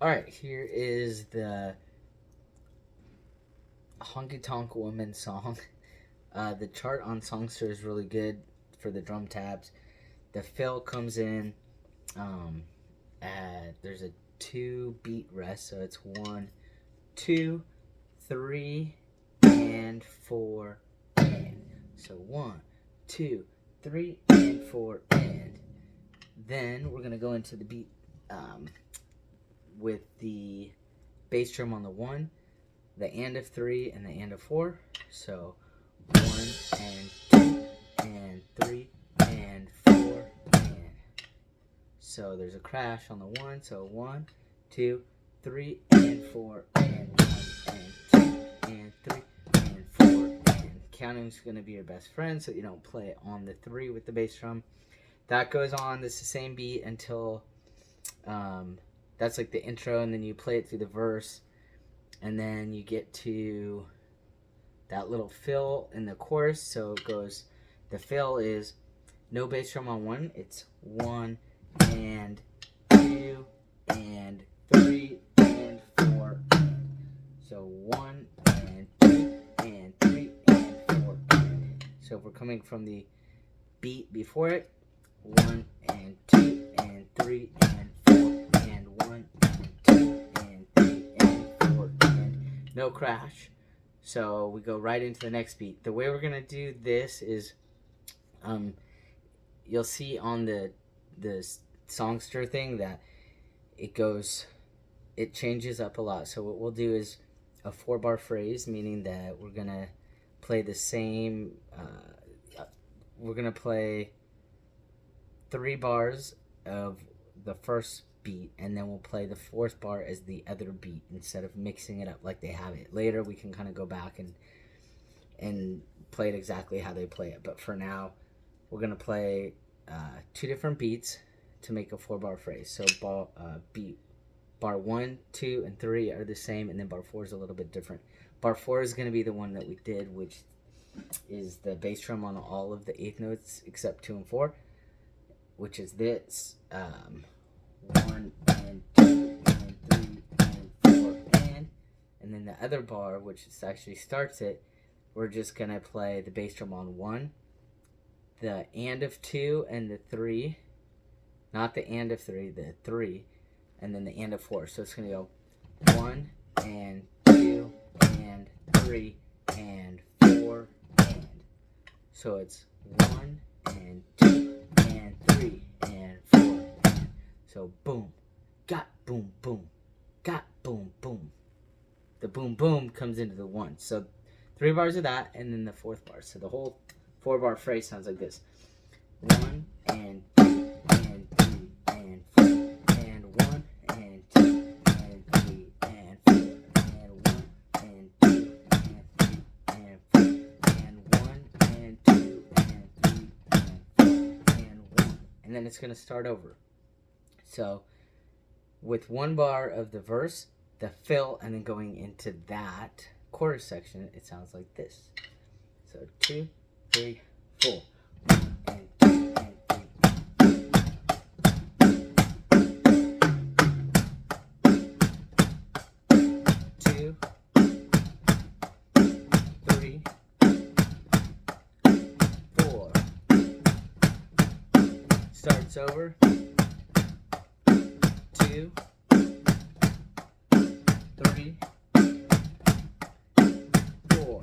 Alright, here is the Honky Tonk Woman song. The chart on Songster is really good for the drum tabs. The fill comes in there's a 2 beat rest, so it's 1, 2, 3, and 4, and. So 1, 2, 3, and 4, and. Then we're going to go into the beat with the bass drum on the 1, the and of 3, and the and of 4. So 1 and 2 and 3 and 4 and. So there's a crash on the 1. So 1, 2, 3 and 4 and 1 and 2 and 3 and 4 and. Counting's going to be your best friend, so you don't play it on the 3 with the bass drum. That goes on. This is the same beat until that's like the intro, and then you play it through the verse, and then you get to that little fill in the chorus. So it goes, the fill is no bass drum on 1. It's 1 and 2 and 3 and 4 and. So 1 and 2 and 3 and 4 and. So if we're coming from the beat before it, 1 and 2 and 3 and 4 and 1 and 2 and 3 and 4 and. No crash. So we go right into the next beat. The way we're gonna do this is, you'll see on the Songster thing that it changes up a lot. So what we'll do is a 4-bar phrase, meaning that we're gonna play the same. We're gonna play 3 bars of the first beat, and then we'll play the 4th bar as the other beat instead of mixing it up like they have it. Later we can kind of go back and play it exactly how they play it. But for now, we're going to play 2 different beats to make a 4-bar phrase. So bar 1, 2, and 3 are the same, and then bar 4 is a little bit different. Bar 4 is going to be the one that we did, which is the bass drum on all of the 8th notes except 2 and 4, which is this 1 and 2 and 3 and 4 and then the other bar, which actually starts it, we're just gonna play the bass drum on 1, the and of 2 and the 3, not the and of 3, the 3, and then the and of 4. So it's gonna go 1 and 2 and 3 and 4 and. So it's 1 and 2 and 3 and 4 and. So boom, got boom boom, got boom boom. The boom boom comes into the 1. So 3 bars of that, and then the 4th bar. So the whole 4-bar phrase sounds like this: 1 and 2 and 3 and 4 and 1 and 2 and 3 and 4 and 1 and 2 and 3 and 4 and 1 and 2 and 3 and 4 and 1. And then it's going to start over. So with 1 bar of the verse, the fill, and then going into that chorus section, it sounds like this. So 2, 3, 4. 1 and 2 and 3. 2, 3, 4. Starts over. 2, 3, 4.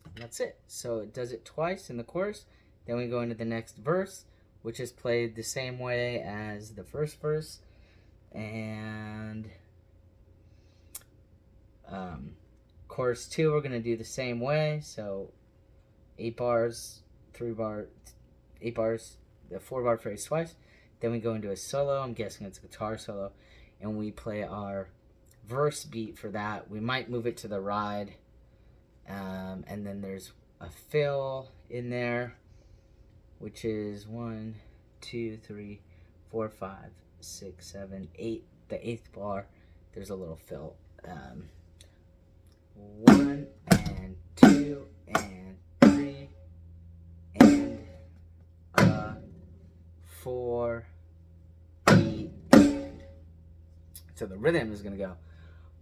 And that's it. So it does it twice in the chorus. Then we go into the next verse, which is played the same way as the first verse. And chorus 2, we're going to do the same way. So 8 bars, 8 bars, the 4-bar phrase twice. Then we go into a solo. I'm guessing it's a guitar solo. And we play our verse beat for that. We might move it to the ride. And then there's a fill in there, which is 1, 2, 3, 4, 5, 6, 7, 8. The 8th bar, there's a little fill. 1 and 2 and 3 and 4 E So the rhythm is gonna go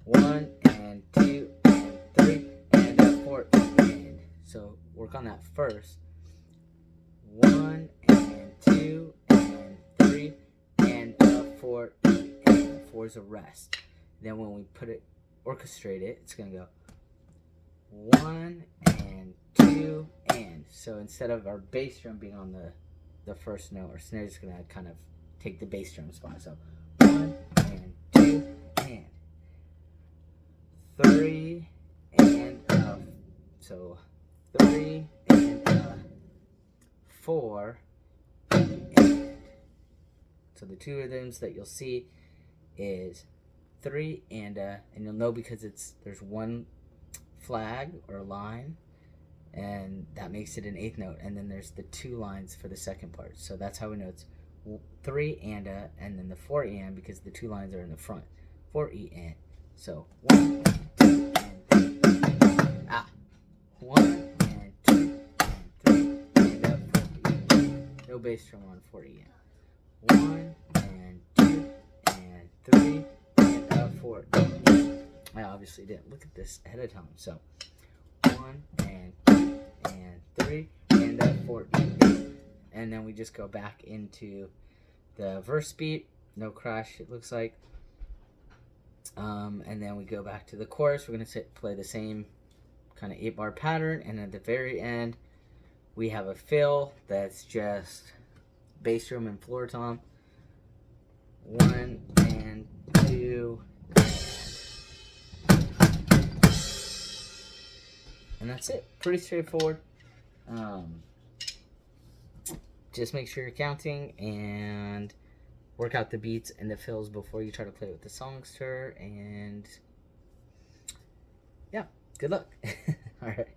1 and 2 and 3 and 4 and. So work on that first. 1 and 2 and 3 and 4 and. 4 is a rest. Then when we orchestrate it, it's gonna go 1 and 2 and. So instead of our bass drum being on the first note, our snare is gonna kind of take the bass drum spot. So 1 and 2 and 3 and so 3 and 4 and. So the two rhythms that you'll see is 3 and you'll know because there's one flag or line, and that makes it an eighth note, and then there's the 2 lines for the second part. So that's how we know it's 3 and then the 4 and, because the 2 lines are in the front. 4 and. So 1 2 and 3. 1 and 2 and 3 and 4 e. No bass drum on 4 and. 1 and 2 and 3 and 4 e. I obviously didn't look at this ahead of time. So 1 and 2 and 3 and 4 e. And then we just go back into the verse beat, no crash it looks like. And then we go back to the chorus. We're going to play the same kind of 8-bar pattern, and at the very end we have a fill that's just bass drum and floor tom. 1 and 2 and that's it. Pretty straightforward. Just make sure you're counting and work out the beats and the fills before you try to play with the Songster, and yeah, good luck. All right.